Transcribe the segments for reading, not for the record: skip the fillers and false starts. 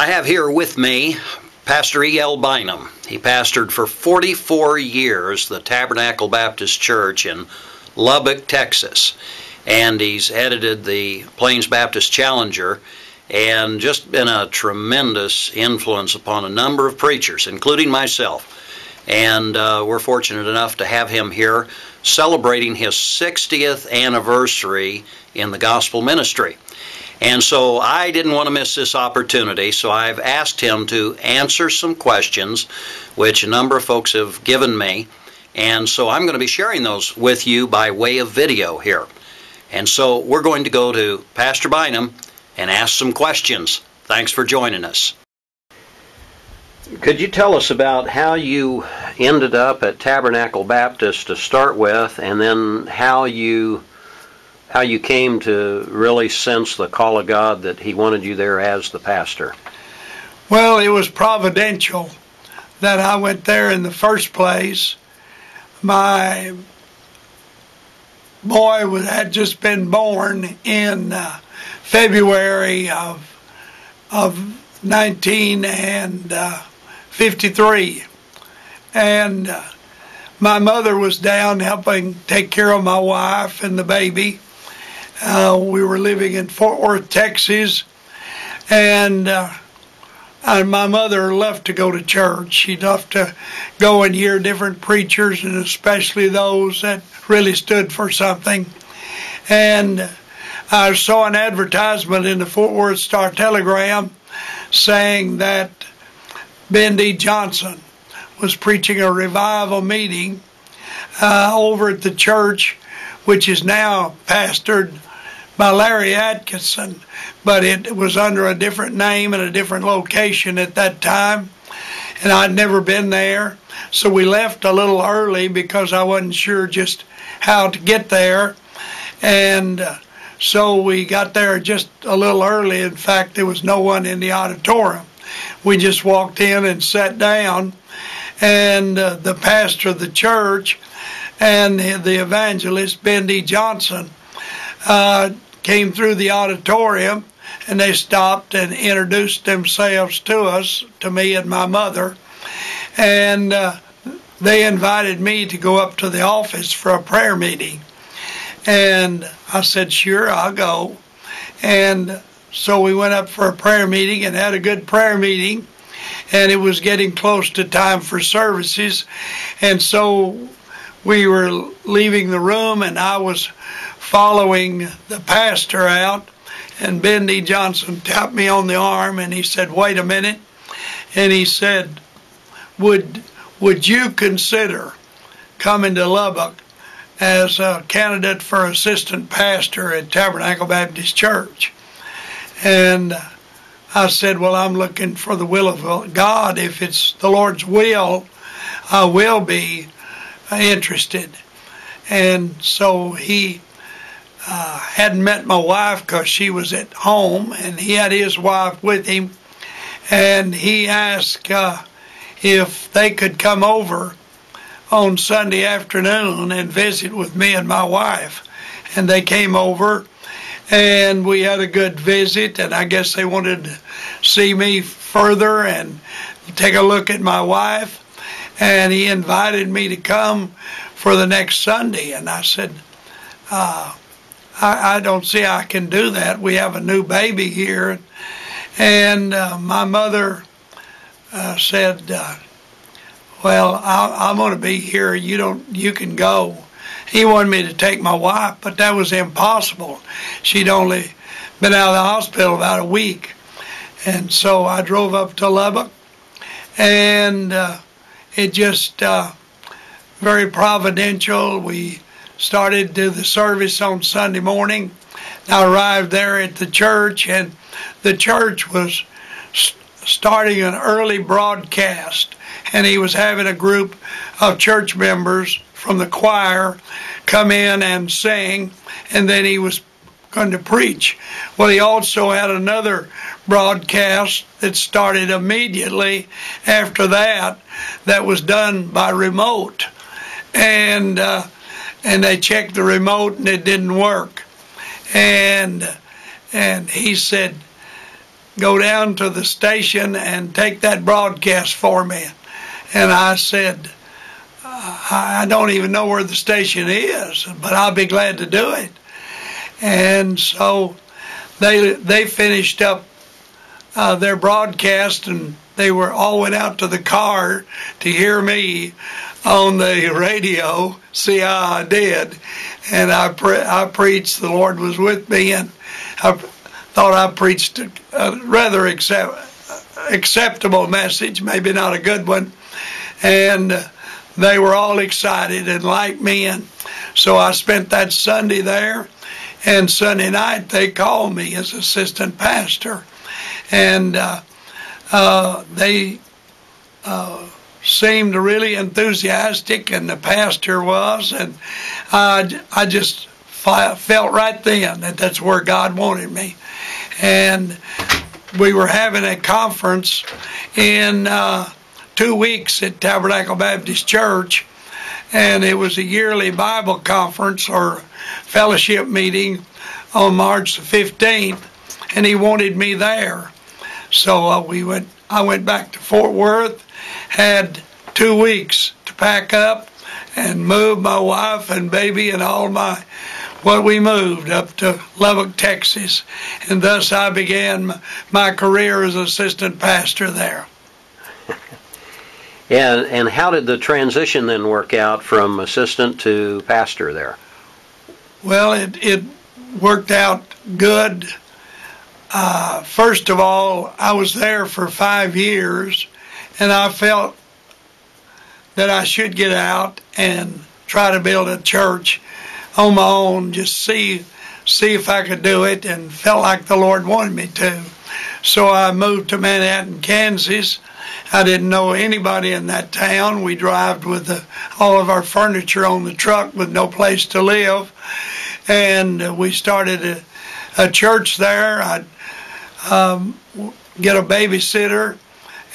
I have here with me Pastor E.L. Bynum. He pastored for 44 years the Tabernacle Baptist Church in Lubbock, Texas. And he's edited the Plains Baptist Challenger and just been a tremendous influence upon a number of preachers, including myself. And we're fortunate enough to have him here celebrating his 60th anniversary in the gospel ministry. And so I didn't want to miss this opportunity, so I've asked him to answer some questions, which a number of folks have given me. And so I'm going to be sharing those with you by way of video here. And so we're going to go to Pastor Bynum and ask some questions. Thanks for joining us. Could you tell us about how you ended up at Tabernacle Baptist to start with, and then how you came to really sense the call of God that He wanted you there as the pastor? Well, it was providential that I went there in the first place. My boy had just been born in February of 1953, and my mother was down helping take care of my wife and the baby. We were living in Fort Worth, Texas, and my mother loved to go to church. She loved to go and hear different preachers, and especially those that really stood for something. And I saw an advertisement in the Fort Worth Star-Telegram saying that Bynum Johnson was preaching a revival meeting over at the church, which is now pastored by Larry Atkinson, but it was under a different name and a different location at that time, and I'd never been there. So we left a little early because I wasn't sure just how to get there, and so we got there just a little early. In fact, there was no one in the auditorium. We just walked in and sat down, and the pastor of the church and the evangelist, Bynum Johnson, came through the auditorium, and they stopped and introduced themselves to us, to me and my mother, and they invited me to go up to the office for a prayer meeting. And I said, sure, I'll go. And so we went up for a prayer meeting and had a good prayer meeting, and it was getting close to time for services, and so we were leaving the room, and I was following the pastor out, and Bynum Johnson tapped me on the arm, and he said, wait a minute, and he said, would you consider coming to Lubbock as a candidate for assistant pastor at Tabernacle Baptist Church? And I said, well, I'm looking for the will of God. If it's the Lord's will, I will be interested. And so he hadn't met my wife because she was at home, and he had his wife with him, and he asked if they could come over on Sunday afternoon and visit with me and my wife. And they came over, and we had a good visit, and I guess they wanted to see me further and take a look at my wife, and he invited me to come for the next Sunday. And I said, I don't see I can do that. We have a new baby here. And my mother said, well, I'm going to be here. You can go. He wanted me to take my wife, but that was impossible. She'd only been out of the hospital about a week. And so I drove up to Lubbock, and it just very providential. We started to the service on Sunday morning. I arrived there at the church, and the church was starting an early broadcast, and he was having a group of church members from the choir come in and sing, and then he was going to preach. Well, he also had another broadcast that started immediately after that was done by remote, and they checked the remote and it didn't work, and he said, go down to the station and take that broadcast for me? And I said, I don't even know where the station is, but I'll be glad to do it. And so they finished up their broadcast, and they all went out to the car to hear me on the radio, see how I did. And I preached. The Lord was with me, and I thought I preached a rather acceptable message, maybe not a good one. And they were all excited and liked me, and so I spent that Sunday there. And Sunday night they called me as assistant pastor, and they seemed really enthusiastic, and the pastor was, and I just felt right then that that's where God wanted me. And we were having a conference in 2 weeks at Tabernacle Baptist Church, and it was a yearly Bible conference or fellowship meeting on March the 15th, and he wanted me there. So I went back to Fort Worth, had 2 weeks to pack up and move my wife and baby and we moved up to Lubbock, Texas, and thus I began my career as assistant pastor there. Yeah, and how did the transition then work out from assistant to pastor there? Well, it worked out good. First of all, I was there for 5 years, and I felt that I should get out and try to build a church on my own, just see if I could do it, and felt like the Lord wanted me to. So I moved to Manhattan, Kansas. I didn't know anybody in that town. We drove with all of our furniture on the truck with no place to live. And we started a church there. I'd get a babysitter,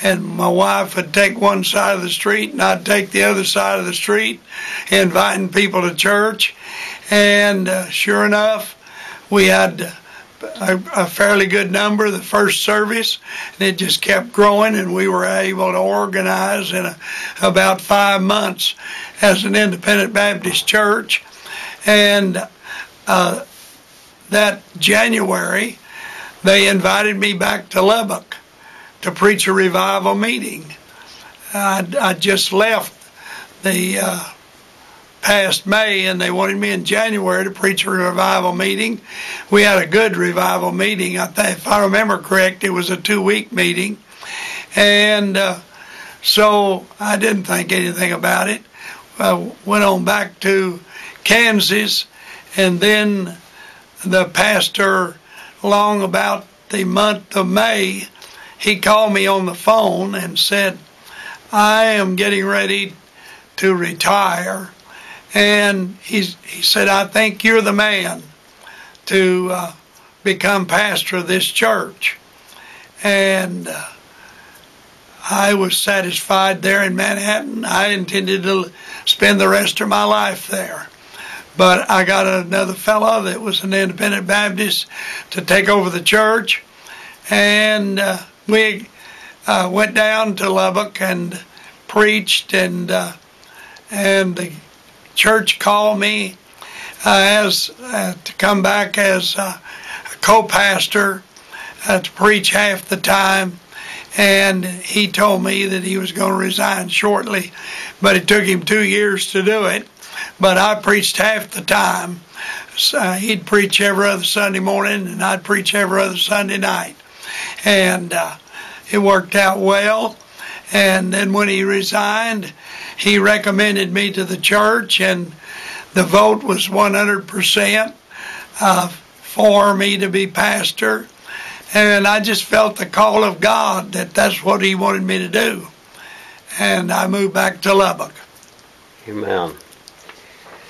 and my wife would take one side of the street, and I'd take the other side of the street, inviting people to church. And sure enough, we had a fairly good number the first service, and it just kept growing, and we were able to organize in about 5 months as an independent Baptist church. And that January, they invited me back to Lubbock to preach a revival meeting. I just left the past May, and they wanted me in January to preach a revival meeting. We had a good revival meeting. If I remember correct, it was a 2-week meeting. And so I didn't think anything about it. I went on back to Kansas, and then the pastor, along about the month of May, he called me on the phone and said, I am getting ready to retire. And he said, I think you're the man to become pastor of this church. And I was satisfied there in Manhattan. I intended to spend the rest of my life there. But I got another fellow that was an independent Baptist to take over the church. And we went down to Lubbock and preached, and the church called me to come back as a co-pastor to preach half the time, and he told me that he was going to resign shortly, but it took him 2 years to do it. But I preached half the time. So he'd preach every other Sunday morning, and I'd preach every other Sunday night, and it worked out well. And then when he resigned, he recommended me to the church, and the vote was 100% for me to be pastor. And I just felt the call of God that that's what he wanted me to do. And I moved back to Lubbock. Amen.